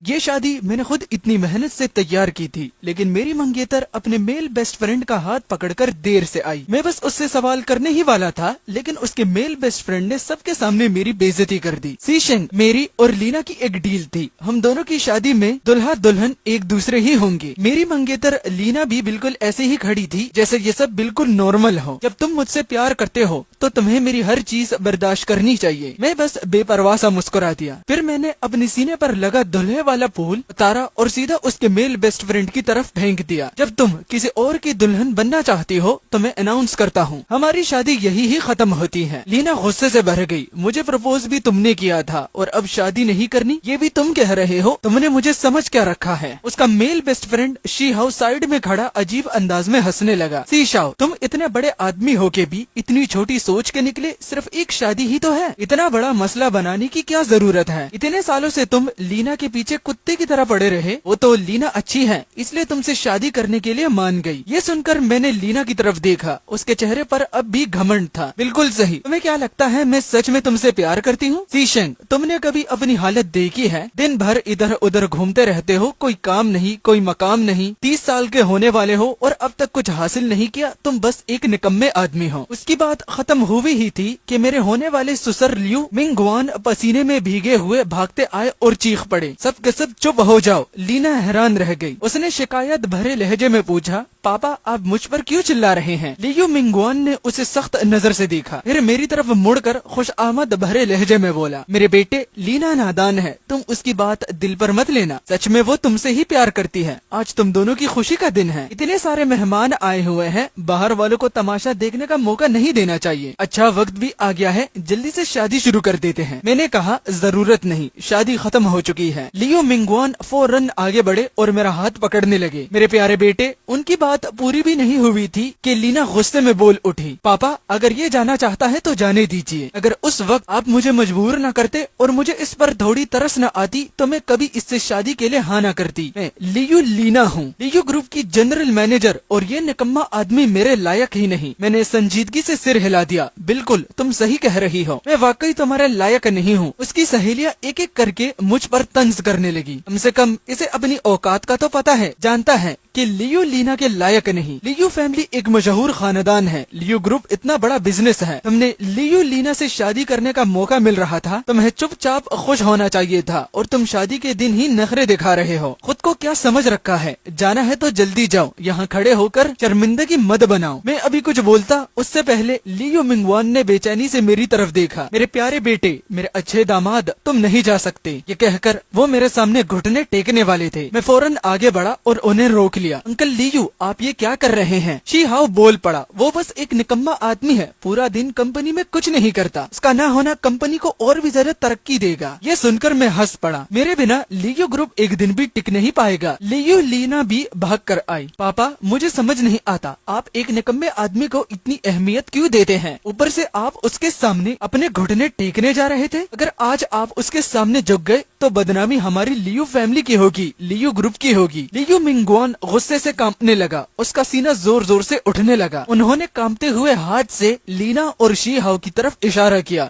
ये शादी मैंने खुद इतनी मेहनत से तैयार की थी, लेकिन मेरी मंगेतर अपने मेल बेस्ट फ्रेंड का हाथ पकड़कर देर से आई। मैं बस उससे सवाल करने ही वाला था, लेकिन उसके मेल बेस्ट फ्रेंड ने सबके सामने मेरी बेइज्जती कर दी। सीशेंग, मेरी और लीना की एक डील थी, हम दोनों की शादी में दुल्हा दुल्हन एक दूसरे ही होंगे। मेरी मंगेतर लीना भी बिल्कुल ऐसे ही खड़ी थी जैसे ये सब बिल्कुल नॉर्मल हो। जब तुम मुझसे प्यार करते हो तो तुम्हें मेरी हर चीज बर्दाश्त करनी चाहिए। मैं बस बेपरवाह सा मुस्कुरा दिया। फिर मैंने अपने सीने पर लगा दुल्हे वाला फूल उतारा और सीधा उसके मेल बेस्ट फ्रेंड की तरफ फेंक दिया। जब तुम किसी और की दुल्हन बनना चाहती हो तो मैं अनाउंस करता हूँ, हमारी शादी यही ही खत्म होती है। लीना गुस्से से भर गई। मुझे प्रपोज भी तुमने किया था और अब शादी नहीं करनी ये भी तुम कह रहे हो? तुमने मुझे समझ क्या रखा है? उसका male best friend she how side में खड़ा अजीब अंदाज में हंसने लगा। सी शाओ, तुम इतने बड़े आदमी होके भी इतनी छोटी सोच के निकले। सिर्फ एक शादी ही तो है, इतना बड़ा मसला बनाने की क्या जरूरत है? इतने सालों से तुम लीना के पीछे कुत्ते की तरह पड़े रहे। वो तो लीना अच्छी है इसलिए तुमसे शादी करने के लिए मान गई। ये सुनकर मैंने लीना की तरफ देखा, उसके चेहरे पर अब भी घमंड था। बिल्कुल सही। तुम्हें क्या लगता है मैं सच में तुमसे प्यार करती हूँ? सीशेंग, तुमने कभी अपनी हालत देखी है? दिन भर इधर उधर घूमते रहते हो, कोई काम नहीं कोई मकाम नहीं। 30 साल के होने वाले हो और अब तक कुछ हासिल नहीं किया। तुम बस एक निकम्मे आदमी हो। उसकी बात खत्म हुई ही थी कि मेरे होने वाले ससुर लियू मिंगवान पसीने में भीगे हुए भागते आए और चीख पड़े, सब के सब चुप हो जाओ। लीना हैरान रह गई। उसने शिकायत भरे लहजे में पूछा, पापा आप मुझ पर क्यों चिल्ला रहे हैं? लियू मिंगवान ने उसे सख्त नजर से देखा, फिर मेरी तरफ मुड़कर खुशआमद भरे लहजे में बोला, मेरे बेटे लीना नादान है, तुम उसकी बात दिल पर मत लेना। सच में वो तुमसे ही प्यार करती है। आज तुम दोनों की खुशी का दिन है। इतने सारे मेहमान आए हुए हैं, बाहर वालों को तमाशा देखने का मौका नहीं देना चाहिए। अच्छा वक्त भी आ गया है, जल्दी से शादी शुरू कर देते हैं। मैंने कहा जरूरत नहीं, शादी खत्म हो चुकी है। लियो मिंगवान फौरन आगे बढ़े और मेरा हाथ पकड़ने लगे। मेरे प्यारे बेटे, उनकी बात पूरी भी नहीं हुई थी कि लीना गुस्से में बोल उठी, पापा अगर ये जाना चाहता है तो जाने दीजिए। अगर उस वक्त आप मुझे मजबूर न करते और मुझे इस पर थोड़ी तरस न आती तो मैं कभी इससे शादी के लिए हाँ न करती। मैं लियू लीना हूँ, लियू ग्रुप की जनरल मैनेजर, और ये निकम्मा आदमी मेरे लायक ही नहीं। मैंने संजीदगी से सिर हिला दिया। बिल्कुल तुम सही कह रही हो, मैं वाकई तुम्हारे लायक नहीं हूँ। उसकी सहेलियाँ एक एक करके मुझ पर तंज करने लगी। कम से कम इसे अपनी औकात का तो पता है, जानता है कि लियू लीना के लायक नहीं। लियू फैमिली एक मशहूर खानदान है, लियू ग्रुप इतना बड़ा बिजनेस है। तुमने लियू लीना से शादी करने का मौका मिल रहा था, तुम्हें चुपचाप खुश होना चाहिए था, और तुम शादी के दिन ही नखरे दिखा रहे हो। खुद को क्या समझ रखा है? जाना है तो जल्दी जाओ, यहाँ खड़े होकर शर्मिंदगी मत बनाओ। मैं अभी कुछ बोलता उससे पहले लियू मिंगवान ने बेचैनी से मेरी तरफ देखा। मेरे प्यारे बेटे, मेरे अच्छे दामाद, तुम नहीं जा सकते। ये कहकर वो मेरे सामने घुटने टेकने वाले थे। मैं फौरन आगे बढ़ा और उन्हें रोक लिया। अंकल लियू, आप ये क्या कर रहे हैं? शी हाउ बोल पड़ा, वो बस एक निकम्मा आदमी है, पूरा दिन कंपनी में कुछ नहीं करता। उसका ना होना कंपनी को और भी ज्यादा तरक्की देगा। ये सुनकर मैं हंस पड़ा। मेरे बिना लियू ग्रुप एक दिन भी टिक नहीं पाएगा। लियू लीना भी भाग कर आई। पापा मुझे समझ नहीं आता, आप एक निकम्मे आदमी को इतनी अहमियत क्यों देते हैं? ऊपर से आप उसके सामने अपने घुटने टेकने जा रहे थे। अगर आज आप उसके सामने झुक गए तो बदनामी हमारी लियू फैमिली की होगी, लियू ग्रुप की होगी। लियू मिंगवान गुस्से से कांपने लगा, उसका सीना जोर जोर से उठने लगा। उन्होंने कांपते हुए हाथ से लीना और शी हाउ की तरफ इशारा किया।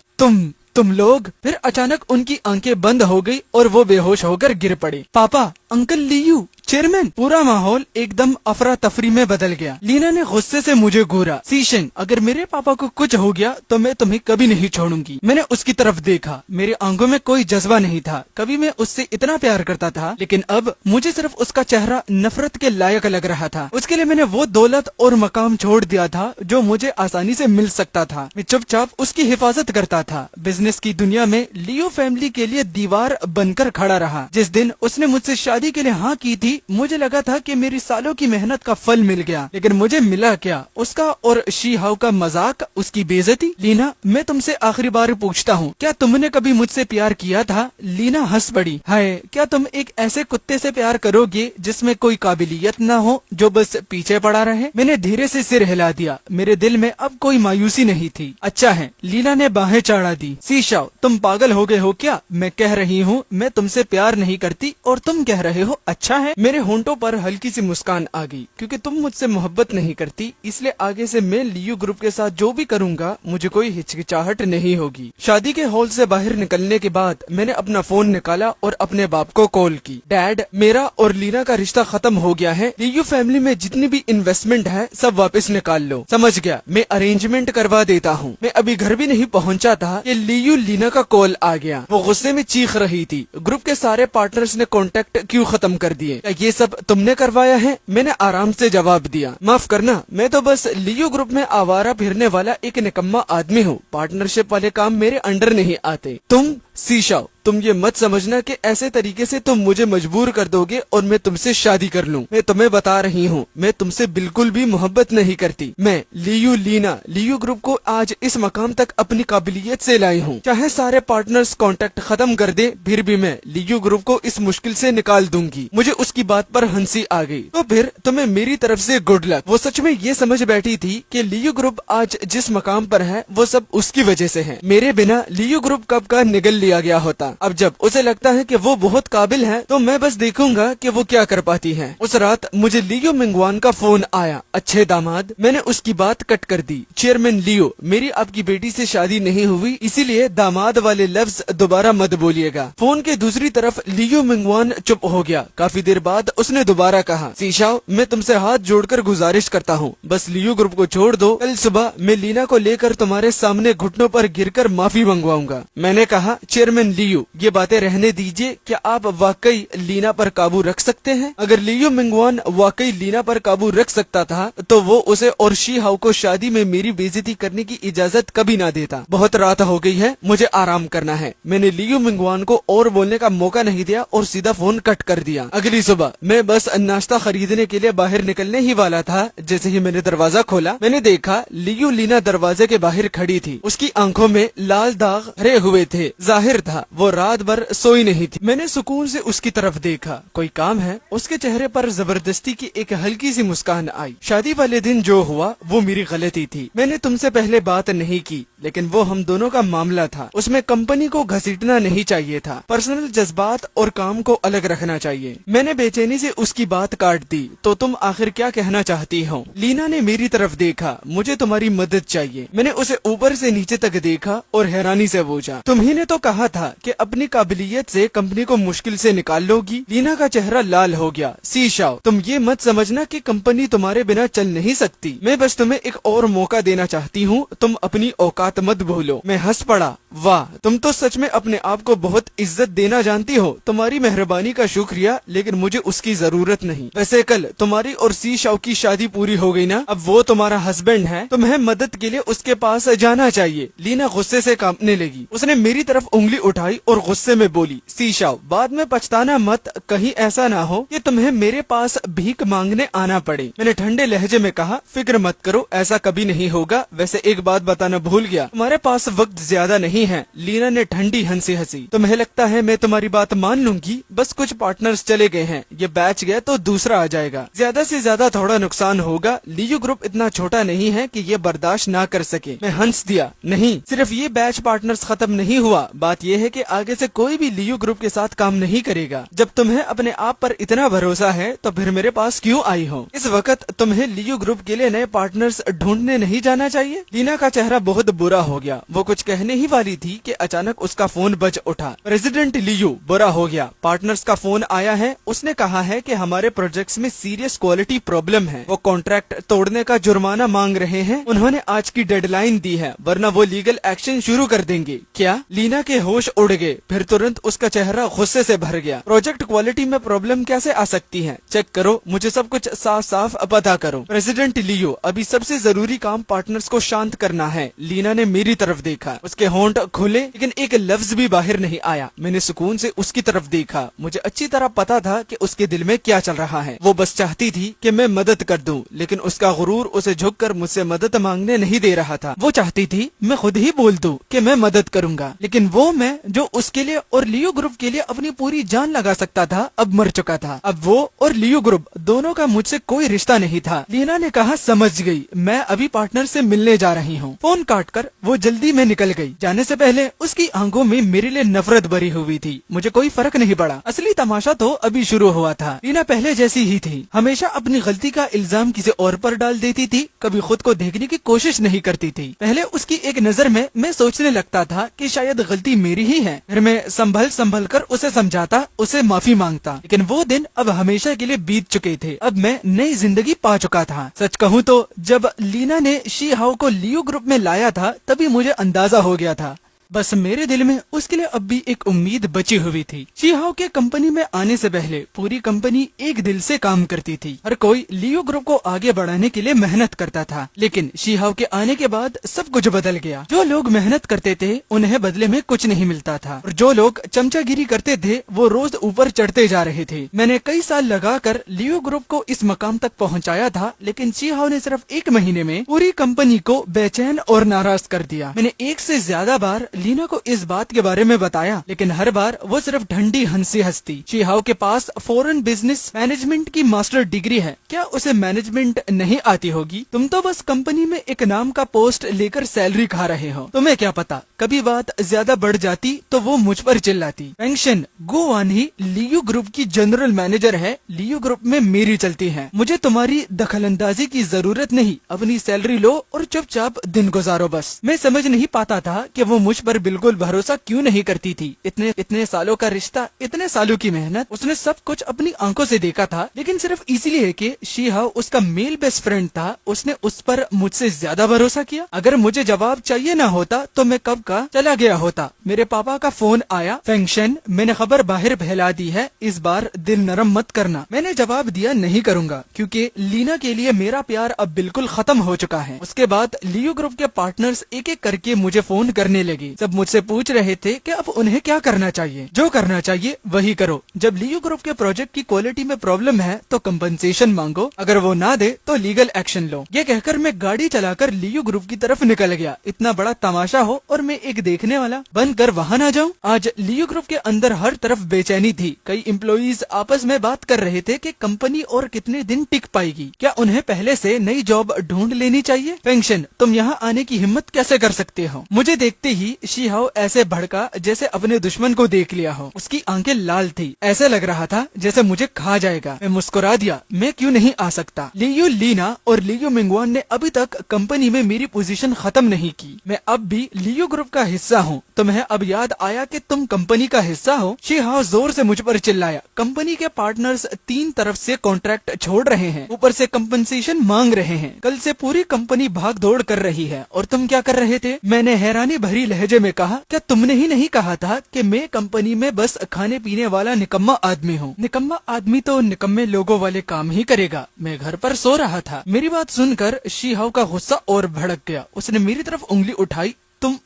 तुम लोग। फिर अचानक उनकी आंखें बंद हो गई और वो बेहोश होकर गिर पड़े। पापा, अंकल लियू, चेयरमैन। पूरा माहौल एकदम अफरा तफरी में बदल गया। लीना ने गुस्से से मुझे घूरा। सीशेंग, अगर मेरे पापा को कुछ हो गया तो मैं तुम्हें कभी नहीं छोड़ूंगी। मैंने उसकी तरफ देखा, मेरे आंखों में कोई जज्बा नहीं था। कभी मैं उससे इतना प्यार करता था, लेकिन अब मुझे सिर्फ उसका चेहरा नफरत के लायक लग रहा था। उसके लिए मैंने वो दौलत और मकाम छोड़ दिया था जो मुझे आसानी से मिल सकता था। मैं चुपचाप उसकी हिफाजत करता था। बिजनेस की दुनिया में लियो फैमिली के लिए दीवार बनकर खड़ा रहा। जिस दिन उसने मुझसे शादी के लिए हाँ की थी, मुझे लगा था कि मेरी सालों की मेहनत का फल मिल गया, लेकिन मुझे मिला क्या? उसका और शी हाउ का मजाक, उसकी बेइज्जती। लीना, मैं तुमसे आखिरी बार पूछता हूँ, क्या तुमने कभी मुझसे प्यार किया था? लीना हंस पड़ी। हाय, क्या तुम एक ऐसे कुत्ते से प्यार करोगे जिसमें कोई काबिलियत न हो, जो बस पीछे पड़ा रहे? मैंने धीरे से सिर हिला दिया। मेरे दिल में अब कोई मायूसी नहीं थी। अच्छा है, लीना ने बाहें चढ़ा दी। सी शाओ, तुम पागल हो गए हो क्या? मैं कह रही हूँ मैं तुमसे प्यार नहीं करती और तुम कह रहे हो अच्छा है। मेरे होंठों पर हल्की सी मुस्कान आ गई। क्योंकि तुम मुझसे मोहब्बत नहीं करती, इसलिए आगे से मैं लियो ग्रुप के साथ जो भी करूँगा मुझे कोई हिचकिचाहट नहीं होगी। शादी के हॉल से बाहर निकलने के बाद मैंने अपना फोन निकाला और अपने बाप को कॉल की। डैड, मेरा और लीना का रिश्ता खत्म हो गया है। लियो फैमिली में जितनी भी इन्वेस्टमेंट है सब वापस निकाल लो। समझ गया, मैं अरेंजमेंट करवा देता हूँ। मैं अभी घर भी नहीं पहुँचा था कि लियो लीना का कॉल आ गया। वो गुस्से में चीख रही थी, ग्रुप के सारे पार्टनर्स ने कॉन्टेक्ट क्यों खत्म कर दिए? क्या ये सब तुमने करवाया है? मैंने आराम से जवाब दिया, माफ करना, मैं तो बस लियो ग्रुप में आवारा फिरने वाला एक निकम्मा आदमी हूँ। पार्टनरशिप वाले काम मेरे अंडर नहीं आते। तुम सीशाओ, तुम ये मत समझना कि ऐसे तरीके से तुम मुझे मजबूर कर दोगे और मैं तुमसे शादी कर लूं। मैं तुम्हें बता रही हूँ, मैं तुमसे बिल्कुल भी मोहब्बत नहीं करती। मैं लियो लीना, लियो ग्रुप को आज इस मकाम तक अपनी काबिलियत से लाई हूँ। चाहे सारे पार्टनर्स कांटेक्ट खत्म कर दे, फिर भी मैं लियो ग्रुप को इस मुश्किल से निकाल दूंगी। मुझे उसकी बात पर हंसी आ गई। तो फिर तुम्हें मेरी तरफ से गुड लक। वो सच में ये समझ बैठी थी कि लियो ग्रुप आज जिस मकाम पर है वो सब उसकी वजह से है। मेरे बिना लियो ग्रुप कब का निगल लिया गया होता। अब जब उसे लगता है कि वो बहुत काबिल है तो मैं बस देखूंगा कि वो क्या कर पाती है। उस रात मुझे लियो मिंगवान का फोन आया। अच्छे दामाद, मैंने उसकी बात कट कर दी। चेयरमैन लियो, मेरी आपकी बेटी से शादी नहीं हुई, इसीलिए दामाद वाले लफ्ज दोबारा मत बोलिएगा। फोन के दूसरी तरफ लियो मिंगवान चुप हो गया। काफी देर बाद उसने दोबारा कहा, सीशाओ, मैं तुमसे हाथ जोड़कर गुजारिश करता हूँ, बस लियो ग्रुप को छोड़ दो। कल सुबह मैं लीना को लेकर तुम्हारे सामने घुटनों पर गिरकर माफी मंगवाऊंगा। मैंने कहा, चेयरमैन लियो, ये बातें रहने दीजिए। क्या आप वाकई लीना पर काबू रख सकते हैं? अगर लियो मिंगवान वाकई लीना पर काबू रख सकता था तो वो उसे और शी हाउ को शादी में मेरी बेइज्जती करने की इजाजत कभी ना देता। बहुत रात हो गई है, मुझे आराम करना है। मैंने लियो मिंगवान को और बोलने का मौका नहीं दिया और सीधा फोन कट कर दिया। अगली सुबह मैं बस नाश्ता खरीदने के लिए बाहर निकलने ही वाला था। जैसे ही मैंने दरवाजा खोला, मैंने देखा लियो लीना दरवाजे के बाहर खड़ी थी। उसकी आंखों में लाल दाग भरे हुए थे। जाहिर था वो रात भर सोई नहीं थी। मैंने सुकून से उसकी तरफ देखा। कोई काम है? उसके चेहरे पर जबरदस्ती की एक हल्की सी मुस्कान आई। शादी वाले दिन जो हुआ वो मेरी गलती थी। मैंने तुमसे पहले बात नहीं की, लेकिन वो हम दोनों का मामला था। उसमें कंपनी को घसीटना नहीं चाहिए था। पर्सनल जज्बात और काम को अलग रखना चाहिए। मैंने बेचैनी से उसकी बात काट दी। तो तुम आखिर क्या कहना चाहती हो? लीना ने मेरी तरफ देखा। मुझे तुम्हारी मदद चाहिए। मैंने उसे ऊपर से नीचे तक देखा और हैरानी से पूछा, तुम्ही ने तो कहा था कि अपनी काबिलियत से कंपनी को मुश्किल से निकाल लोगी। लीना का चेहरा लाल हो गया। सीशाओ, तुम ये मत समझना कि कंपनी तुम्हारे बिना चल नहीं सकती। मैं बस तुम्हें एक और मौका देना चाहती हूँ। तुम अपनी औकात मत भूलो। मैं हंस पड़ा। वाह, तुम तो सच में अपने आप को बहुत इज्जत देना जानती हो। तुम्हारी मेहरबानी का शुक्रिया, लेकिन मुझे उसकी जरूरत नहीं। वैसे कल तुम्हारी और सीशाओ की शादी पूरी हो गई ना? अब वो तुम्हारा हस्बैंड है। तुम्हें मदद के लिए उसके पास जाना चाहिए। लीना गुस्से से कांपने लगी। उसने मेरी तरफ उंगली उठाई और गुस्से में बोली, सीशाओ, बाद में पछताना मत। कहीं ऐसा ना हो कि तुम्हें मेरे पास भीख मांगने आना पड़े। मैंने ठंडे लहजे में कहा, फिक्र मत करो, ऐसा कभी नहीं होगा। वैसे एक बात बताना भूल गया, तुम्हारे पास वक्त ज्यादा नहीं है। लीना ने ठंडी हंसी हंसी। तुम्हें लगता है मैं तुम्हारी बात मान लूंगी? बस कुछ पार्टनर्स चले गए हैं, ये बैच गया तो दूसरा आ जाएगा। ज्यादा से ज्यादा थोड़ा नुकसान होगा। लियो ग्रुप इतना छोटा नहीं है कि ये बर्दाश्त ना कर सके। मैं हंस दिया। नहीं, सिर्फ ये बैच पार्टनर्स खत्म नहीं हुआ, बात यह है कि आगे से कोई भी लियो ग्रुप के साथ काम नहीं करेगा। जब तुम्हें अपने आप पर इतना भरोसा है तो फिर मेरे पास क्यों आई हो? इस वक्त तुम्हें लियो ग्रुप के लिए नए पार्टनर्स ढूंढने नहीं जाना चाहिए? लीना का चेहरा बहुत बुरा हो गया। वो कुछ कहने ही वाली थी कि अचानक उसका फोन बज उठा। प्रेसिडेंट लियो, बुरा हो गया, पार्टनर्स का फोन आया है। उसने कहा है कि हमारे प्रोजेक्ट्स में सीरियस क्वालिटी प्रॉब्लम है। वो कॉन्ट्रैक्ट तोड़ने का जुर्माना मांग रहे हैं। उन्होंने आज की डेडलाइन दी है, वरना वो लीगल एक्शन शुरू कर देंगे। क्या? लीना के होश उड़ गए। फिर तुरंत उसका चेहरा गुस्से से भर गया। प्रोजेक्ट क्वालिटी में प्रॉब्लम कैसे आ सकती है? चेक करो, मुझे सब कुछ साफ साफ पता करो। प्रेसिडेंट लियो, अभी सबसे जरूरी काम पार्टनर्स को शांत करना है। लीना ने मेरी तरफ देखा। उसके होंठ खुले, लेकिन एक लफ्ज भी बाहर नहीं आया। मैंने सुकून से उसकी तरफ देखा। मुझे अच्छी तरह पता था कि उसके दिल में क्या चल रहा है। वो बस चाहती थी कि मैं मदद कर दूं, लेकिन उसका गुरूर उसे झुककर मुझसे मदद मांगने नहीं दे रहा था। वो चाहती थी मैं खुद ही बोल दूं कि मैं मदद करूंगा, लेकिन वो वो मैं जो उसके लिए और लियो ग्रुप के लिए अपनी पूरी जान लगा सकता था अब मर चुका था। अब वो और लियो ग्रुप दोनों का मुझसे कोई रिश्ता नहीं था। लीना ने कहा समझ गई, मैं अभी पार्टनर से मिलने जा रही हूँ। फोन काटकर वो जल्दी में निकल गई। जाने से पहले उसकी आंखों में मेरे लिए नफरत भरी हुई थी। मुझे कोई फर्क नहीं पड़ा, असली तमाशा तो अभी शुरू हुआ था। लीना पहले जैसी ही थी, हमेशा अपनी गलती का इल्जाम किसी और पर डाल देती थी, कभी खुद को देखने की कोशिश नहीं करती थी। पहले उसकी एक नजर में मैं सोचने लगता था कि शायद गलती मेरी ही है। फिर मैं संभल कर उसे समझाता, उसे माफी मांगता। लेकिन वो दिन अब हमेशा के लिए बीत चुके थे। अब मैं नई जिंदगी पा चुका था। सच कहूँ तो जब लीना ने शी हाओ को लियो ग्रुप में लाया था तभी मुझे अंदाजा हो गया था। बस मेरे दिल में उसके लिए अब भी एक उम्मीद बची हुई थी। शी हाओ के कंपनी में आने से पहले पूरी कंपनी एक दिल से काम करती थी। हर कोई लियो ग्रुप को आगे बढ़ाने के लिए मेहनत करता था। लेकिन शी हाओ के आने के बाद सब कुछ बदल गया। जो लोग मेहनत करते थे उन्हें बदले में कुछ नहीं मिलता था, और जो लोग चमचागिरी करते थे वो रोज ऊपर चढ़ते जा रहे थे। मैंने कई साल लगाकर लियो ग्रुप को इस मकाम तक पहुँचाया था, लेकिन शी हाओ ने सिर्फ 1 महीने में पूरी कंपनी को बेचैन और नाराज कर दिया। मैंने 1 से ज्यादा बार लीना को इस बात के बारे में बताया, लेकिन हर बार वो सिर्फ ठंडी हंसी हंसती। शी हाओ के पास फॉरेन बिजनेस मैनेजमेंट की मास्टर डिग्री है, क्या उसे मैनेजमेंट नहीं आती होगी? तुम तो बस कंपनी में एक नाम का पोस्ट लेकर सैलरी खा रहे हो, तुम्हें क्या पता। कभी बात ज्यादा बढ़ जाती तो वो मुझ पर चिल्लाती। पेंशन गुआन ही लियो ग्रुप की जनरल मैनेजर है, लियो ग्रुप में मेरी चलती है, मुझे तुम्हारी दखलंदाजी की जरूरत नहीं, अपनी सैलरी लो और चुपचाप दिन गुजारो बस। मैं समझ नहीं पाता था कि वो मुझ पर बिल्कुल भरोसा क्यों नहीं करती थी। इतने सालों का रिश्ता, इतने सालों की मेहनत, उसने सब कुछ अपनी आंखों से देखा था, लेकिन सिर्फ इसीलिए कि शी हाओ उसका मेल बेस्ट फ्रेंड था, उसने उस पर मुझसे ज्यादा भरोसा किया। अगर मुझे जवाब चाहिए ना होता तो मैं कब का चला गया होता। मेरे पापा का फोन आया, फंक्शन, मैंने खबर बाहर फैला दी है, इस बार दिल नरम मत करना। मैंने जवाब दिया नहीं करूंगा, क्योंकि लीना के लिए मेरा प्यार अब बिल्कुल खत्म हो चुका है। उसके बाद लियो ग्रुप के पार्टनर्स एक एक करके मुझे फोन करने लगे। सब मुझसे पूछ रहे थे कि अब उन्हें क्या करना चाहिए। जो करना चाहिए वही करो। जब लियो ग्रुप के प्रोजेक्ट की क्वालिटी में प्रॉब्लम है तो कंपनसेशन मांगो, अगर वो ना दे तो लीगल एक्शन लो। ये कहकर मैं गाड़ी चलाकर लियो ग्रुप की तरफ निकल गया। इतना बड़ा तमाशा हो और मैं एक देखने वाला बनकर वहाँ ना जाऊँ। आज लियो ग्रुप के अंदर हर तरफ बेचैनी थी। कई एम्प्लॉइज आपस में बात कर रहे थे कि कंपनी और कितने दिन टिक पाएगी, क्या उन्हें पहले से नई जॉब ढूंढ लेनी चाहिए। पेंशन, तुम यहाँ आने की हिम्मत कैसे कर सकते हो? मुझे देखते ही शी हाओ ऐसे भड़का जैसे अपने दुश्मन को देख लिया हो। उसकी आंखें लाल थी, ऐसे लग रहा था जैसे मुझे खा जाएगा। मैं मुस्कुरा दिया, मैं क्यों नहीं आ सकता। लियो लीना और लियो मिंगवान ने अभी तक कंपनी में मेरी पोजीशन खत्म नहीं की। मैं अब भी लियो ग्रुप का हिस्सा हूँ। तुम्हें अब याद आया कि तुम कंपनी का हिस्सा हो? शी हाओ जोर से मुझ पर चिल्लाया। कंपनी के पार्टनर्स 3 तरफ से कॉन्ट्रैक्ट छोड़ रहे हैं, ऊपर से कंपनसेशन मांग रहे हैं। कल से पूरी कंपनी भाग दौड़ कर रही है और तुम क्या कर रहे थे? मैंने हैरानी भरी लहजे में कहा, क्या तुमने ही नहीं कहा था कि मैं कंपनी में बस खाने पीने वाला निकम्मा आदमी हूँ? निकम्मा आदमी तो निकम्मे लोगों वाले काम ही करेगा। मैं घर पर सो रहा था। मेरी बात सुनकर शी हाओ का गुस्सा और भड़क गया। उसने मेरी तरफ उंगली उठाई। तुम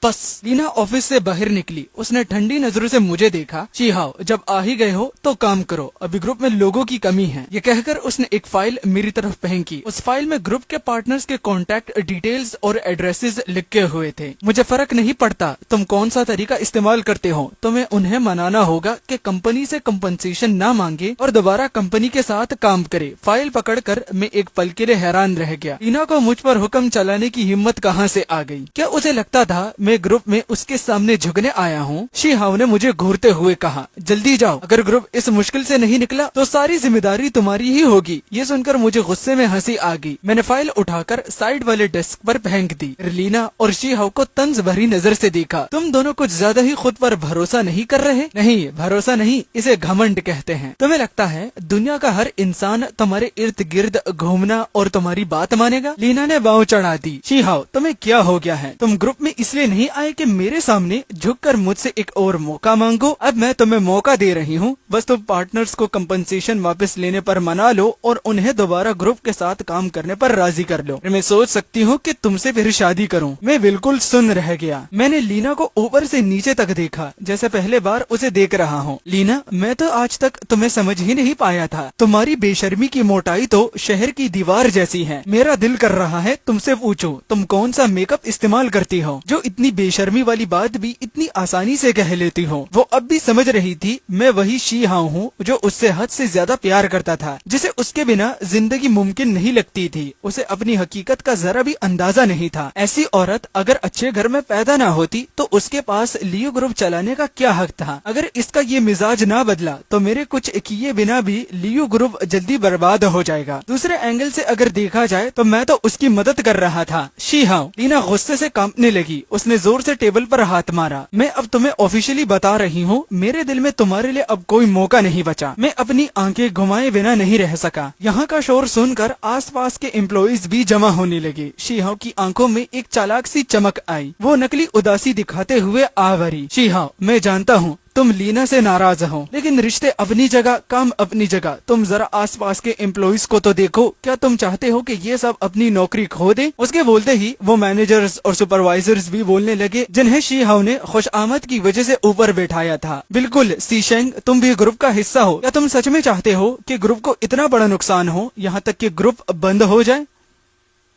बस। लीना ऑफिस से बाहर निकली। उसने ठंडी नजरों से मुझे देखा। शी हाओ, जब आ ही गए हो तो काम करो, अभी ग्रुप में लोगों की कमी है। ये कहकर उसने एक फाइल मेरी तरफ फेंकी। उस फाइल में ग्रुप के पार्टनर्स के कॉन्टैक्ट डिटेल्स और एड्रेसेस लिखे हुए थे। मुझे फर्क नहीं पड़ता तुम कौन सा तरीका इस्तेमाल करते हो, तुम्हें उन्हें मनाना होगा कि कंपनी से कंपनसेशन ना मांगे और दोबारा कंपनी के साथ काम करे। फाइल पकड़कर मैं एक पल के लिए हैरान रह गया। लीना को मुझ पर हुक्म चलाने की हिम्मत कहाँ से आ गई? क्या उसे लगता था मैं ग्रुप में उसके सामने झुकने आया हूँ? शी हाओ ने मुझे घूरते हुए कहा, जल्दी जाओ, अगर ग्रुप इस मुश्किल से नहीं निकला तो सारी जिम्मेदारी तुम्हारी ही होगी। ये सुनकर मुझे गुस्से में हंसी आ गई। मैंने फाइल उठाकर साइड वाले डेस्क पर फेंक दी। लीना और शी हाओ को तंज भरी नजर से देखा। तुम दोनों कुछ ज्यादा ही खुद पर भरोसा नहीं कर रहे? नहीं, भरोसा नहीं, इसे घमंड कहते हैं। तुम्हें लगता है दुनिया का हर इंसान तुम्हारे इर्द गिर्द घूमना और तुम्हारी बात मानेगा? लीना ने बाँव चढ़ा दी। शी हाओ, तुम्हें क्या हो गया है? तुम ग्रुप में इसलिए नहीं आए कि मेरे सामने झुककर मुझसे एक और मौका मांगो। अब मैं तुम्हें मौका दे रही हूँ, बस तुम पार्टनर्स को कंपनसेशन वापस लेने पर मना लो और उन्हें दोबारा ग्रुप के साथ काम करने पर राजी कर लो। मैं सोच सकती हूँ कि तुमसे फिर शादी करूँ। मैं बिल्कुल सुन रह गया। मैंने लीना को ऊपर से नीचे तक देखा जैसे पहले बार उसे देख रहा हूँ। लीना, मैं तो आज तक तुम्हें समझ ही नहीं पाया था। तुम्हारी बेशर्मी की मोटाई तो शहर की दीवार जैसी है। मेरा दिल कर रहा है तुमसे पूछूं, तुम कौन सा मेकअप इस्तेमाल करती हो जो इतनी बेशर्मी वाली बात भी इतनी आसानी से कह लेती हूँ। वो अब भी समझ रही थी मैं वही शी हाउ हूँ जो उससे हद से ज्यादा प्यार करता था, जिसे उसके बिना जिंदगी मुमकिन नहीं लगती थी। उसे अपनी हकीकत का जरा भी अंदाजा नहीं था। ऐसी औरत अगर अच्छे घर में पैदा ना होती तो उसके पास लियो ग्रुप चलाने का क्या हक था। अगर इसका ये मिजाज ना बदला तो मेरे कुछ किए बिना भी लियो ग्रुप जल्दी बर्बाद हो जाएगा। दूसरे एंगल से अगर देखा जाए तो मैं तो उसकी मदद कर रहा था। She how. लीना गुस्से से कांपने लगी। उसने जोर से टेबल पर हाथ मारा। मैं अब तुम्हें ऑफिशियली बता रही हूँ, मेरे दिल में तुम्हारे लिए अब कोई मौका नहीं बचा। मैं अपनी आंखें घुमाए बिना नहीं रह सका। यहाँ का शोर सुनकर आसपास के एम्प्लॉइज भी जमा होने लगे। शी हाउ की आंखों में एक चालाक सी चमक आई। वो नकली उदासी दिखाते हुए आ भरी। शी हाउ, मैं जानता हूँ तुम लीना से नाराज हो, लेकिन रिश्ते अपनी जगह, काम अपनी जगह। तुम जरा आसपास के एम्प्लॉइज को तो देखो। क्या तुम चाहते हो कि ये सब अपनी नौकरी खो दे? उसके बोलते ही वो मैनेजर्स और सुपरवाइजर्स भी बोलने लगे, जिन्हें शी हाउ ने खुशआमद की वजह से ऊपर बैठाया था। बिल्कुल सीशेंग, तुम भी ग्रुप का हिस्सा हो। क्या तुम सच में चाहते हो कि ग्रुप को इतना बड़ा नुकसान हो, यहाँ तक कि ग्रुप बंद हो जाए?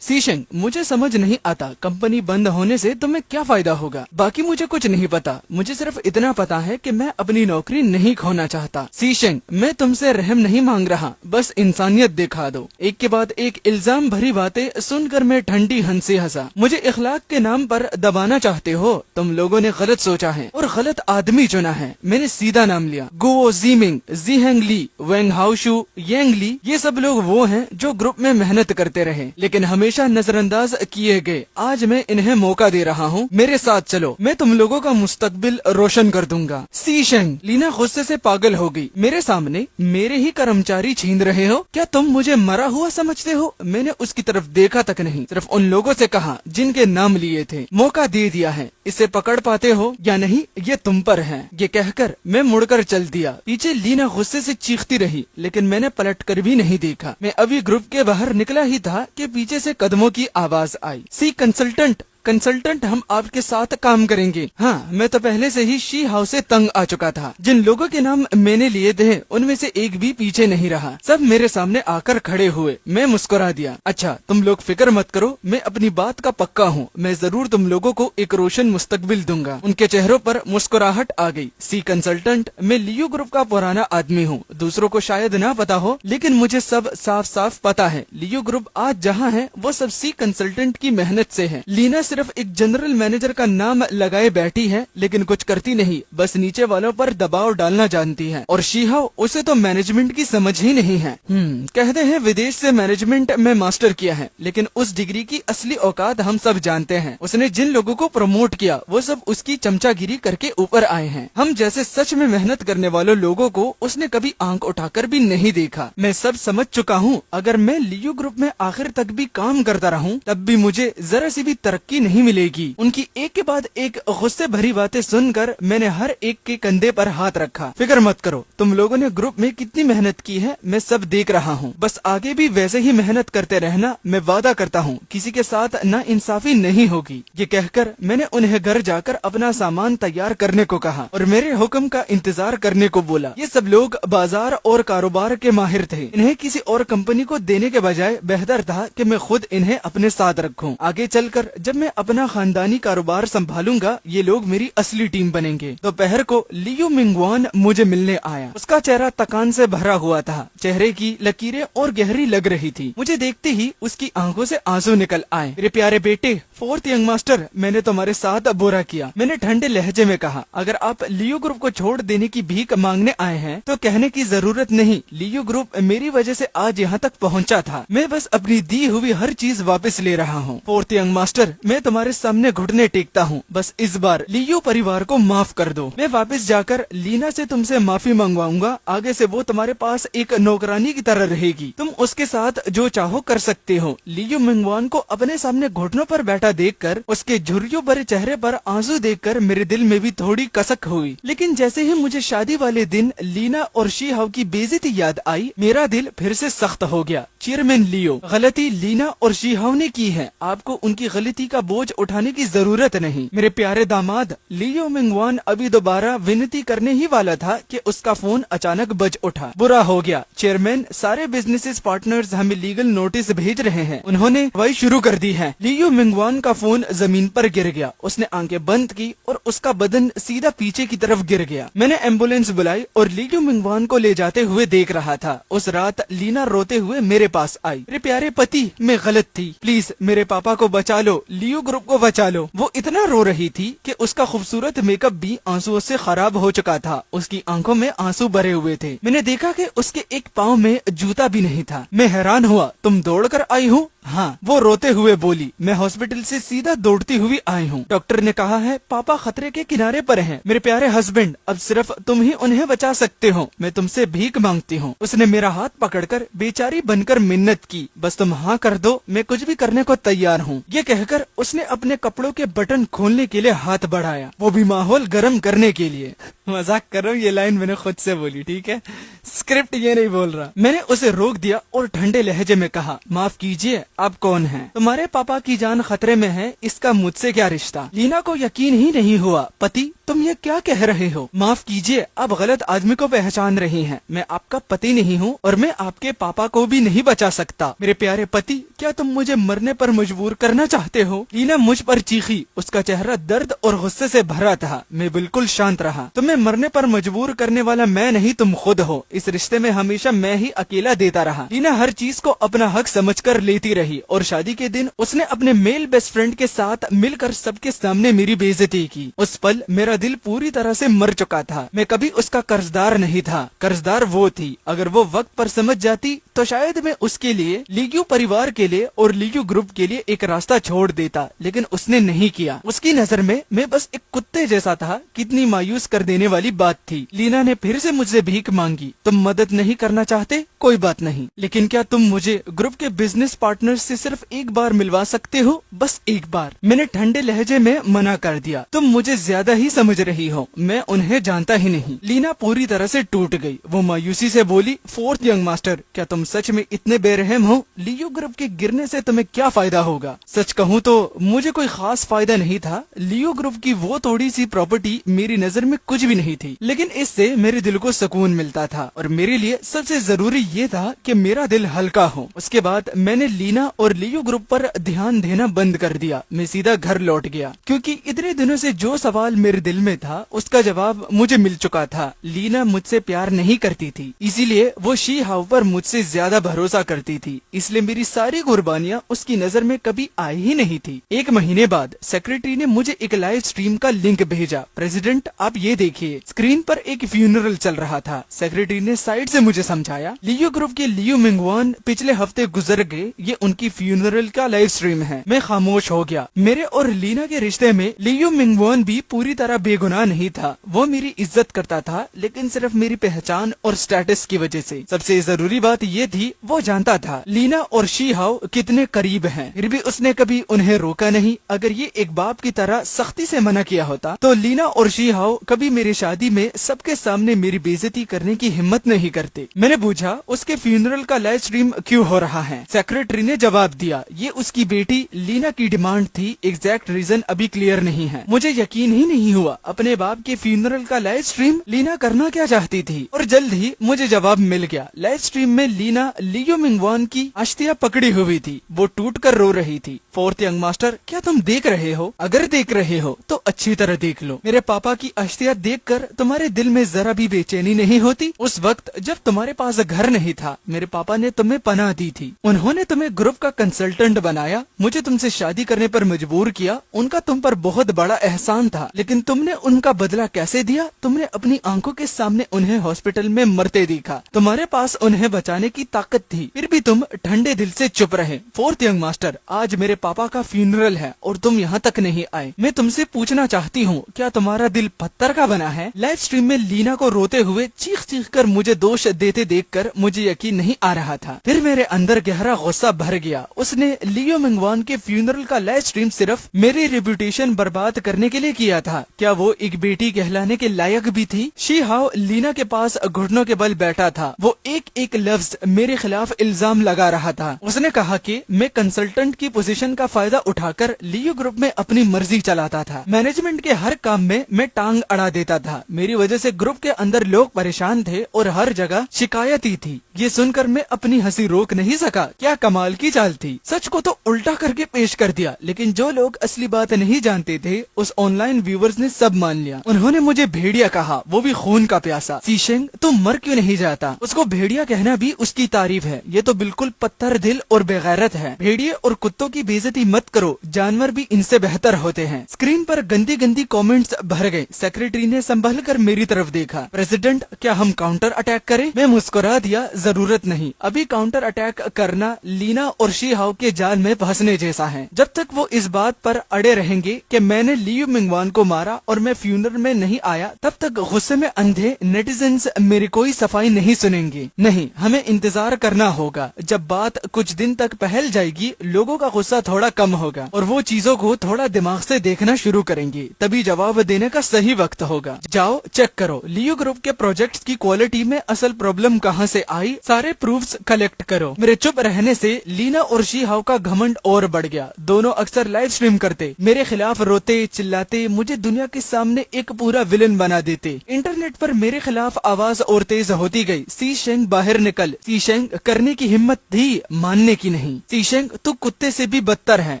सीशेंग, मुझे समझ नहीं आता कंपनी बंद होने से तुम्हें क्या फायदा होगा। बाकी मुझे कुछ नहीं पता। मुझे सिर्फ इतना पता है कि मैं अपनी नौकरी नहीं खोना चाहता। सीशेंग, मैं तुमसे रहम नहीं मांग रहा, बस इंसानियत दिखा दो। एक के बाद एक इल्जाम भरी बातें सुनकर मैं ठंडी हंसी हंसा। मुझे इखलाक के नाम पर दबाना चाहते हो? तुम लोगों ने गलत सोचा है और गलत आदमी चुना है। मैंने सीधा नाम लिया। गुओ जीमिंग, जीहेंग ली, वेंग हाउशु, येंग ली, ये सब लोग वो हैं जो ग्रुप में मेहनत करते रहे लेकिन हमेशा नजरअंदाज किए गए। आज मैं इन्हें मौका दे रहा हूँ। मेरे साथ चलो, मैं तुम लोगों का मुस्तकबिल रोशन कर दूंगा। सीशेंग, लीना गुस्से से पागल हो गई। मेरे सामने मेरे ही कर्मचारी छीन रहे हो? क्या तुम मुझे मरा हुआ समझते हो? मैंने उसकी तरफ देखा तक नहीं, सिर्फ उन लोगों से कहा जिनके नाम लिए थे। मौका दे दिया है, इसे पकड़ पाते हो या नहीं ये तुम पर है। ये कहकर मैं मुड़कर चल दिया। पीछे लीना गुस्से से चीखती रही, लेकिन मैंने पलट कर भी नहीं देखा। मैं अभी ग्रुप के बाहर निकला ही था कि पीछे से कदमों की आवाज आई। सी कंसल्टेंट, हम आपके साथ काम करेंगे। हाँ, मैं तो पहले से ही शी हाउस से तंग आ चुका था। जिन लोगों के नाम मैंने लिए थे उनमें से एक भी पीछे नहीं रहा। सब मेरे सामने आकर खड़े हुए। मैं मुस्कुरा दिया। अच्छा, तुम लोग फिक्र मत करो, मैं अपनी बात का पक्का हूँ। मैं जरूर तुम लोगों को एक रोशन मुस्तकबिल दूंगा। उनके चेहरों पर मुस्कुराहट आ गई। सी कंसल्टेंट, मैं लियो ग्रुप का पुराना आदमी हूँ। दूसरों को शायद ना पता हो, लेकिन मुझे सब साफ साफ पता है। लियो ग्रुप आज जहाँ है वो सब सी कंसल्टेंट की मेहनत से है। लीना सिर्फ एक जनरल मैनेजर का नाम लगाए बैठी है, लेकिन कुछ करती नहीं, बस नीचे वालों पर दबाव डालना जानती है। और शी हाउ, उसे तो मैनेजमेंट की समझ ही नहीं है। कहते हैं विदेश से मैनेजमेंट में मास्टर किया है, लेकिन उस डिग्री की असली औकात हम सब जानते हैं। उसने जिन लोगों को प्रमोट किया वो सब उसकी चमचागिरी करके ऊपर आए हैं। हम जैसे सच में मेहनत करने वालों लोगों को उसने कभी आंख उठाकर भी नहीं देखा। मैं सब समझ चुका हूँ। अगर मैं लियो ग्रुप में आखिर तक भी काम करता रहूं, तब भी मुझे जरा सी भी तरक्की नहीं मिलेगी। उनकी एक के बाद एक गुस्से भरी बातें सुनकर मैंने हर एक के कंधे पर हाथ रखा। फिक्र मत करो, तुम लोगों ने ग्रुप में कितनी मेहनत की है मैं सब देख रहा हूँ। बस आगे भी वैसे ही मेहनत करते रहना। मैं वादा करता हूँ किसी के साथ ना इंसाफी नहीं होगी। ये कहकर मैंने उन्हें घर जाकर अपना सामान तैयार करने को कहा और मेरे हुक्म का इंतजार करने को बोला। ये सब लोग बाजार और कारोबार के माहिर थे। इन्हें किसी और कंपनी को देने के बजाय बेहतर था कि मैं खुद इन्हें अपने साथ रखूं। आगे चलकर जब मैं अपना खानदानी कारोबार संभालूंगा, ये लोग मेरी असली टीम बनेंगे। दोपहर को लियो मिंगवान मुझे मिलने आया। उसका चेहरा तकान से भरा हुआ था। चेहरे की लकीरें और गहरी लग रही थी। मुझे देखते ही उसकी आंखों से आंसू निकल आए। मेरे प्यारे बेटे, फोर्थ यंग मास्टर, मैंने तुम्हारे साथ बुरा किया। मैंने ठंडे लहजे में कहा, अगर आप लियो ग्रुप को छोड़ देने की भीख मांगने आए हैं तो कहने की जरूरत नहीं। लियो ग्रुप मेरी वजह से आज यहाँ तक पहुँचा था। मैं बस अपनी दी हुई हर चीज वापस ले रहा हूँ। फोर्थ यंग मास्टर, मैं तुम्हारे सामने घुटने टेकता हूँ। बस इस बार लियो परिवार को माफ कर दो। मैं वापस जाकर लीना से तुमसे माफी मंगवाऊंगा। आगे से वो तुम्हारे पास एक नौकरानी की तरह रहेगी। तुम उसके साथ जो चाहो कर सकते हो। लियो मिंगवान को अपने सामने घुटनों पर बैठा देखकर, उसके झुर्रियों भरे चेहरे पर आंसू देखकर मेरे दिल में भी थोड़ी कसक हुई। लेकिन जैसे ही मुझे शादी वाले दिन लीना और शी हाउ की बेइज्जती याद आई, मेरा दिल फिर से सख्त हो गया। चेयरमैन लियो, गलती लीना और शी हाउ ने की है। आपको उनकी गलती का बोझ उठाने की जरूरत नहीं। मेरे प्यारे दामाद, लियो मिंगवान अभी दोबारा विनती करने ही वाला था कि उसका फोन अचानक बज उठा। बुरा हो गया चेयरमैन, सारे बिजनेस पार्टनर्स हमें लीगल नोटिस भेज रहे हैं। उन्होंने वही शुरू कर दी है। लियो मिंगवान मिंगवान का फोन जमीन पर गिर गया। उसने आंखें बंद की और उसका बदन सीधा पीछे की तरफ गिर गया। मैंने एम्बुलेंस बुलाई और लियू मिंगवान को ले जाते हुए देख रहा था। उस रात लीना रोते हुए मेरे पास आई। मेरे प्यारे पति, मैं गलत थी, प्लीज मेरे पापा को बचा लो, लियू ग्रुप को बचा लो। वो इतना रो रही थी कि उसका खूबसूरत मेकअप भी आंसुओं से खराब हो चुका था। उसकी आंखों में आंसू भरे हुए थे। मैंने देखा कि उसके एक पाँव में जूता भी नहीं था। मैं हैरान हुआ, तुम दौड़ कर आई हो? हाँ, वो रोते हुए बोली। मैं हॉस्पिटल से सीधा दौड़ती हुई आई हूँ। डॉक्टर ने कहा है पापा खतरे के किनारे पर हैं। मेरे प्यारे हस्बैंड, अब सिर्फ तुम ही उन्हें बचा सकते हो। मैं तुमसे भीख मांगती हूँ। उसने मेरा हाथ पकड़कर बेचारी बनकर मिन्नत की। बस तुम हाँ कर दो, मैं कुछ भी करने को तैयार हूँ। ये कहकर उसने अपने कपड़ों के बटन खोलने के लिए हाथ बढ़ाया, वो भी माहौल गर्म करने के लिए। मजाक कर रहा हूँ, ये लाइन मैंने खुद से बोली, ठीक है, स्क्रिप्ट ये नहीं बोल रहा। मैंने उसे रोक दिया और ठंडे लहजे में कहा, माफ कीजिए, आप कौन हैं? तुम्हारे पापा की जान खतरे में है, इसका मुझसे क्या रिश्ता? लीना को यकीन ही नहीं हुआ। पति, तुम ये क्या कह रहे हो? माफ कीजिए, आप गलत आदमी को पहचान रही हैं। मैं आपका पति नहीं हूँ और मैं आपके पापा को भी नहीं बचा सकता। मेरे प्यारे पति, क्या तुम मुझे मरने पर मजबूर करना चाहते हो? लीना मुझ पर चीखी। उसका चेहरा दर्द और गुस्से से भरा था। मैं बिल्कुल शांत रहा। तुम्हें मरने पर मजबूर करने वाला मैं नहीं, तुम खुद हो। इस रिश्ते में हमेशा मैं ही अकेला देता रहा। लीना हर चीज को अपना हक समझकर लेती रही और शादी के दिन उसने अपने मेल बेस्ट फ्रेंड के साथ मिलकर सबके सामने मेरी बेइज्जती की। उस पल मेरा दिल पूरी तरह से मर चुका था। मैं कभी उसका कर्जदार नहीं था, कर्जदार वो थी। अगर वो वक्त पर समझ जाती तो शायद मैं उसके लिए, लियू परिवार के लिए और लियू ग्रुप के लिए एक रास्ता छोड़ देता, लेकिन उसने नहीं किया। उसकी नजर में मैं बस एक कुत्ते जैसा था। कितनी मायूस कर देने वाली बात थी। लीना ने फिर से मुझसे भीख मांगी। तुम मदद नहीं करना चाहते? कोई बात नहीं, लेकिन क्या तुम मुझे ग्रुप के बिजनेस पार्टनर से सिर्फ एक बार मिलवा सकते हो? बस एक बार। मैंने ठंडे लहजे में मना कर दिया। तुम मुझे ज्यादा ही समझ रही हो, मैं उन्हें जानता ही नहीं। लीना पूरी तरह से टूट गई। वो मायूसी से बोली, फोर्थ यंग मास्टर, क्या तुम सच में इतने बेरहम हो? लियू ग्रुप के गिरने से तुम्हें क्या फायदा होगा? सच कहूँ तो मुझे कोई खास फायदा नहीं था। लियू ग्रुप की वो थोड़ी सी प्रॉपर्टी मेरी नजर में कुछ भी नहीं थी, लेकिन इससे मेरे दिल को सुकून मिलता था और मेरे लिए सबसे जरूरी ये था कि मेरा दिल हल्का हो। उसके बाद मैंने लीना और लियू ग्रुप पर ध्यान देना बंद कर दिया। मैं सीधा घर लौट गया, क्योंकि इतने दिनों से जो सवाल मेरे दिल में था उसका जवाब मुझे मिल चुका था। लीना मुझसे प्यार नहीं करती थी, इसीलिए वो शी हाउ पर मुझसे ज्यादा भरोसा करती थी। इसलिए मेरी सारी कुर्बानियाँ उसकी नजर में कभी आई ही नहीं थी। एक महीने बाद सेक्रेटरी ने मुझे एक लाइव स्ट्रीम का लिंक भेजा। प्रेसिडेंट, आप ये देखिए, स्क्रीन पर एक फ्यूनरल चल रहा था। सेक्रेटरी ने साइड से मुझे समझाया, लियू ग्रुप के लियू मिंगवान पिछले हफ्ते गुजर गए, ये उनकी फ्यूनरल का लाइव स्ट्रीम है। मैं खामोश हो गया। मेरे और लीना के रिश्ते में लियू मिंगवान भी पूरी तरह बेगुनाह नहीं था। वो मेरी इज्जत करता था, लेकिन सिर्फ मेरी पहचान और स्टेटस की वजह से। सबसे जरूरी बात ये थी, वो जानता था लीना और शी हाउ कितने करीब हैं, फिर भी उसने कभी उन्हें रोका नहीं। अगर ये एक बाप की तरह सख्ती से मना किया होता तो लीना और शी हाउ कभी मेरी शादी में सबके सामने मेरी बेइज्जती करने की हिम्मत नहीं करते। मैंने पूछा, उसके फ्यूनरल का लाइव स्ट्रीम क्यों हो रहा है? सेक्रेटरी ने जवाब दिया, ये उसकी बेटी लीना की डिमांड थी। एग्जैक्ट रीजन अभी क्लियर नहीं है। मुझे यकीन ही नहीं हुआ। अपने बाप के फ्यूनरल का लाइव स्ट्रीम लीना करना क्या चाहती थी? और जल्द ही मुझे जवाब मिल गया। लाइव स्ट्रीम में लीना लियू मिंगवान की अश्तियाँ पकड़ी हुई थी। वो टूट कर रो रही थी। फोर्थ यंग मास्टर, क्या तुम देख रहे हो? अगर देख रहे हो तो अच्छी तरह देख लो। मेरे पापा की अश्तियाँ देखकर तुम्हारे दिल में जरा भी बेचैनी नहीं होती? उस वक्त जब तुम्हारे पास घर नहीं था, मेरे पापा ने तुम्हें पनाह दी थी। उन्होंने तुम्हें ग्रुप का कंसल्टेंट बनाया, मुझे तुमसे शादी करने पर मजबूर किया। उनका तुम पर बहुत बड़ा एहसान था, लेकिन तुमने उनका बदला कैसे दिया? तुमने अपनी आंखों के सामने उन्हें हॉस्पिटल में मरते देखा। तुम्हारे पास उन्हें बचाने की ताकत थी, फिर भी तुम ठंडे दिल से चुप रहे। फोर्थ यंग मास्टर, आज मेरे पापा का फ्यूनरल है और तुम यहाँ तक नहीं आए। मैं तुमसे पूछना चाहती हूँ, क्या तुम्हारा दिल पत्थर का बना है? लाइव स्ट्रीम में लीना को रोते हुए चीख चीख कर मुझे दोष देते देखकर मुझे यकीन नहीं आ रहा था। फिर मेरे अंदर गहरा गुस्सा भर गया। उसने लियो मिंगवान के फ्यूनरल का लाइव स्ट्रीम सिर्फ मेरी रेपुटेशन बर्बाद करने के लिए किया था। क्या वो एक बेटी कहलाने के लायक भी थी? शी हाउ लीना के पास घुटनों के बल बैठा था। वो एक एक लफ्ज मेरे खिलाफ इल्जाम लगा रहा था। उसने कहा कि मैं कंसल्टेंट की पोजीशन का फायदा उठाकर लियो ग्रुप में अपनी मर्जी चलाता था। मैनेजमेंट के हर काम में मैं टांग अड़ा देता था। मेरी वजह से ग्रुप के अंदर लोग परेशान थे और हर जगह शिकायत ही थी। ये सुनकर मैं अपनी हंसी रोक नहीं सका। क्या कमाल की ही चाल थी। सच को तो उल्टा करके पेश कर दिया, लेकिन जो लोग असली बात नहीं जानते थे उस ऑनलाइन व्यूवर्स ने सब मान लिया। उन्होंने मुझे भेड़िया कहा, वो भी खून का प्यासा। सीशेंग तुम मर क्यों नहीं जाता? उसको भेड़िया कहना भी उसकी तारीफ है। ये तो बिल्कुल पत्थर दिल और बेगैरत है। भेड़िए और कुत्तों की बेइज्जती मत करो, जानवर भी इनसे बेहतर होते हैं। स्क्रीन पर गंदी गंदी कमेंट्स भर गए। सेक्रेटरी ने संभल कर मेरी तरफ देखा। प्रेसिडेंट, क्या हम काउंटर अटैक करें? मैं मुस्कुरा दिया, जरूरत नहीं। अभी काउंटर अटैक करना लीना और शी हाउ के जाल में फंसने जैसा है। जब तक वो इस बात पर अड़े रहेंगे कि मैंने लियू मिंगवान को मारा और मैं फ्यूनरल में नहीं आया, तब तक गुस्से में अंधे नेटिजन्स मेरी कोई सफाई नहीं सुनेंगे। नहीं, हमें इंतजार करना होगा। जब बात कुछ दिन तक फैल जाएगी, लोगों का गुस्सा थोड़ा कम होगा और वो चीजों को थोड़ा दिमाग से देखना शुरू करेंगे। तभी जवाब देने का सही वक्त होगा। जाओ चेक करो, लियो ग्रुप के प्रोजेक्ट्स की क्वालिटी में असल प्रॉब्लम कहाँ से आई, सारे प्रूफ्स कलेक्ट करो। मेरे चुप रहने से लीना और शी हाउ का घमंड और बढ़ गया। दोनों अक्सर लाइव स्ट्रीम करते, मेरे खिलाफ रोते चिल्लाते, मुझे दुनिया के सामने एक पूरा विलन बना देते। इंटरनेट पर मेरे खिलाफ आवाज और तेज होती गई। सीशेंग बाहर निकल। सीशेंग करने की हिम्मत थी, मानने की नहीं। सीशेंग तू कुत्ते से भी बदतर है।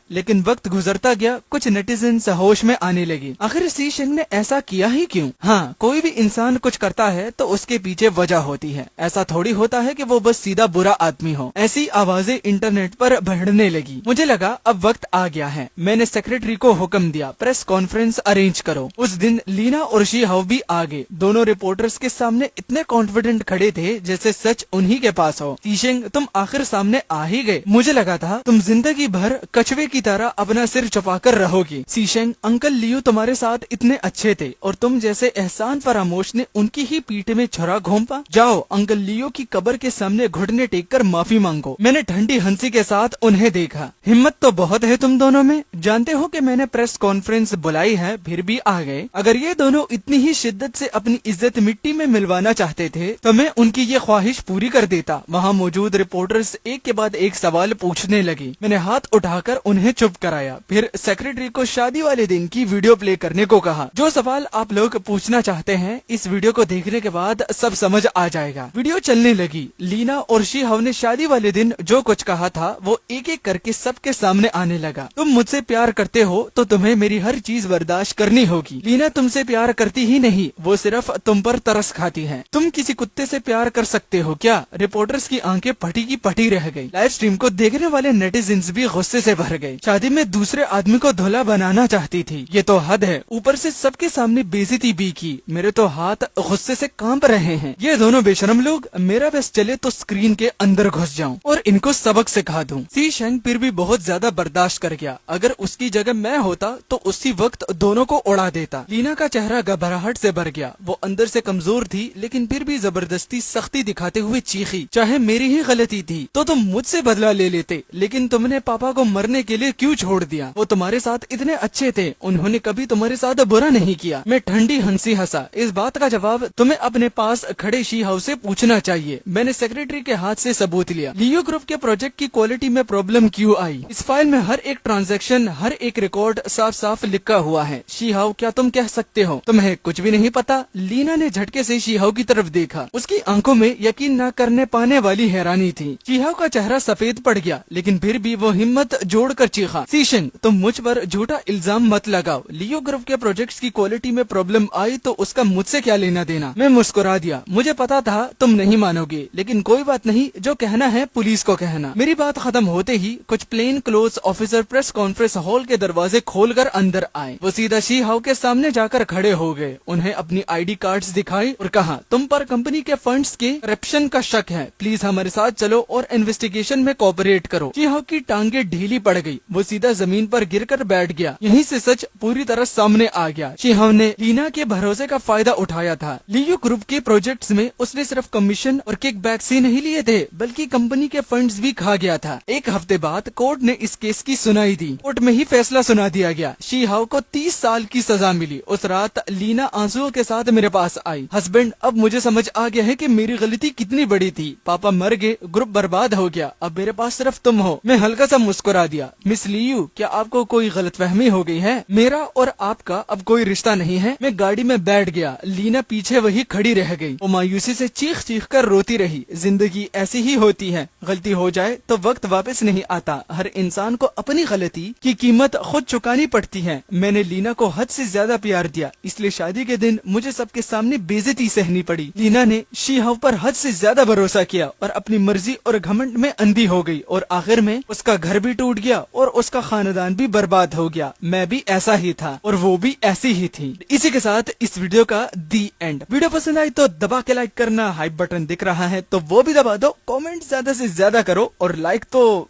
लेकिन वक्त गुजरता गया, कुछ नेटिजन्स होश में आने लगे। आखिर सीशेंग ने ऐसा किया ही क्यों? हाँ, कोई भी इंसान कुछ करता है तो उसके पीछे वजह होती है। ऐसा थोड़ी होता है कि वो बस सीधा बुरा आदमी हो। ऐसी आवाजें इंटरनेट पर बढ़ने लगी। मुझे लगा अब वक्त आ गया है। मैंने सेक्रेटरी को हुक्म दिया, प्रेस कॉन्फ्रेंस अरेंज करो। उस दिन लीना और शी हाउ भी आ गए। दोनों रिपोर्टर्स के सामने इतने कॉन्फिडेंट खड़े थे जैसे सच उन्हीं के पास हो। सीशेंग तुम आखिर सामने आ ही गए। मुझे लगा था तुम जिंदगी भर कछुए की तरह अपना सिर छुपाकर रहोगी। सीशेंग अंकल लियो तुम्हारे साथ इतने अच्छे थे और तुम जैसे एहसान फरामोश ने उनकी ही पीठ में छुरा घोंपा। जाओ अंकल लियो की कब्र के सामने घुटने टेक कर माफी मांगो। मैंने ठंडी हंसी के साथ उन्हें देखा। हिम्मत तो बहुत है तुम दोनों में। जानते हो कि मैंने प्रेस कॉन्फ्रेंस बुलाई है, फिर भी आ गए। अगर ये दोनों इतनी ही शिद्दत से अपनी इज्जत मिट्टी में मिलवाना चाहते थे तो मैं उनकी ये ख्वाहिश पूरी कर देता। वहाँ मौजूद रिपोर्टर्स एक के बाद एक सवाल पूछने लगे। मैंने हाथ उठाकर उन्हें चुप कराया। फिर सेक्रेटरी को शादी वाले दिन की वीडियो प्ले करने को कहा। जो सवाल आप लोग पूछना चाहते हैं, इस वीडियो को देखने के बाद सब समझ आ जाएगा। वीडियो चलने लगी। लीना और शी हाउ ने शादी वाले दिन जो कुछ कहा था वो एक एक करके सबके सामने आने लगा। तुम मुझसे प्यार करते हो तो तुम्हें मेरी हर चीज बर्दाश्त करनी होगी। लीना तुमसे प्यार करती ही नहीं, वो सिर्फ तुम पर तरस खाती है। तुम किसी कुत्ते से प्यार कर सकते हो क्या? रिपोर्टर्स की आंखें फटी की फटी रह गई। लाइव स्ट्रीम को देखने वाले नेटिजन्स भी गुस्से से भर गए। शादी में दूसरे आदमी को धुला बनाना चाहती थी, ये तो हद है। ऊपर से सबके सामने बेइज्जती भी की। मेरे तो हाथ गुस्से से कांप रहे हैं। ये दोनों बेशरम लोग, मेरा बस चले तो स्क्रीन के अंदर घुस जाऊं और इनको सबक सिखा दूं। सीशेंग फिर भी बहुत ज्यादा बर्दाश्त कर गया। अगर उसकी जगह मैं होता तो उसी वक्त दोनों को उड़ा देता। लीना का चेहरा घबराहट से भर गया। वो अंदर से कमजोर थी लेकिन फिर भी जबरदस्ती सख्ती दिखाते हुए चीखी, चाहे मेरी ही गलती थी तो तुम मुझसे बदला ले लेते, लेकिन तुमने पापा को मरने के लिए क्यों छोड़ दिया? वो तुम्हारे साथ इतने अच्छे थे, उन्होंने कभी तुम्हारे साथ बुरा नहीं किया। मैं ठंडी हंसी हंसा। इस बात का जवाब तुम्हें अपने पास खड़े शी हाउ से पूछना चाहिए। मैंने सेक्रेटरी के हाथ से सबूत लिया। लियो ग्रुप के प्रोजेक्ट की क्वालिटी में प्रॉब्लम क्यों आई? इस फाइल में हर एक ट्रांजैक्शन, हर एक रिकॉर्ड साफ साफ लिखा हुआ है। शी हाउ क्या तुम कह सकते हो तुम्हें कुछ भी नहीं पता? लीना ने झटके से शी हाउ की तरफ देखा। उसकी आंखों में यकीन न करने पाने वाली हैरानी थी। शी हाउ का चेहरा सफेद पड़ गया, लेकिन फिर भी वो हिम्मत जोड़कर चीखा, सीशेंग तुम मुझ पर झूठा इल्जाम मत लगाओ। लियो ग्रुप के प्रोजेक्ट्स की क्वालिटी में प्रॉब्लम आई तो उसका मुझसे क्या लेना देना? मैं मुस्कुरा दिया। मुझे पता था तुम नहीं मानोगे, लेकिन कोई बात नहीं, जो कहना है पुलिस को कहना। मेरी बात खत्म होते ही कुछ plain cloth officer press conference hall के दरवाजे खोलकर अंदर आए। वो सीधा शी हाउ के सामने जाकर खड़े हो गए। उन्हें अपनी ID कार्ड्स दिखाई और कहा, तुम पर कंपनी के फंड्स के करप्शन का शक है, प्लीज हमारे साथ चलो और इन्वेस्टिगेशन में कोऑपरेट करो। शी हाउ की टांगे ढीली पड़ गई। वो सीधा जमीन पर गिरकर बैठ गया। यहीं से सच पूरी तरह सामने आ गया। शी हाउ ने लीना के भरोसे का फायदा उठाया था। लियो ग्रुप के प्रोजेक्ट्स में उसने सिर्फ कमीशन और किकबैक्स ही नहीं लिए थे, बल्कि कंपनी के फंड्स भी खा गया था। एक हफ्ते बाद कोर्ट ने इस केस की सुनाई दी। कोर्ट में ही फैसला सुना दिया गया। शी हाउ को 30 साल की सजा मिली। उस रात लीना आंसुओं के साथ मेरे पास आई। हस्बैंड, अब मुझे समझ आ गया है कि मेरी गलती कितनी बड़ी थी। पापा मर गए, ग्रुप बर्बाद हो गया, अब मेरे पास सिर्फ तुम हो। मैं हल्का सा मुस्कुरा दिया। मिस लियू, क्या आपको कोई गलतफहमी हो गई है? मेरा और आपका अब कोई रिश्ता नहीं है। मैं गाड़ी में बैठ गया। लीना पीछे वही खड़ी रह गई। वो मायूसी से चीख चीख कर रोती रही। जिंदगी ऐसी ही होती है, गलती हो जाए तो वक्त वापस नहीं आता। हर इंसान को अपनी गलती की कीमत खुद चुकानी पड़ती है। मैंने लीना को हद से ज्यादा प्यार दिया, इसलिए शादी के दिन मुझे सबके सामने बेइज्जती सहनी पड़ी। लीना ने शीहाव पर हद से ज्यादा भरोसा किया और अपनी मर्जी और घमंड में अंधी हो गई और आखिर में उसका घर भी टूट गया और उसका खानदान भी बर्बाद हो गया। मैं भी ऐसा ही था और वो भी ऐसी ही थी। इसी के साथ इस वीडियो का दी एंड। वीडियो पसंद आई तो दबा के लाइक करना, हाइप बटन दिख रहा है तो वो भी दबा दो, कमेंट ज्यादा से ज्यादा करो और लाइक तो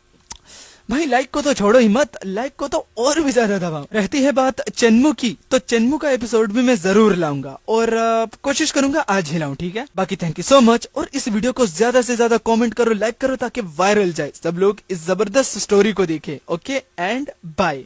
भाई लाइक को तो छोड़ो ही मत, लाइक को तो और भी ज्यादा दबाओ। रहती है बात चन्मू की, तो चन्मू का एपिसोड भी मैं जरूर लाऊंगा और कोशिश करूंगा आज ही लाऊं, ठीक है। बाकी थैंक यू सो मच और इस वीडियो को ज्यादा से ज्यादा कमेंट करो, लाइक करो ताकि वायरल जाए, सब लोग इस जबरदस्त स्टोरी को देखें। Okay and bye.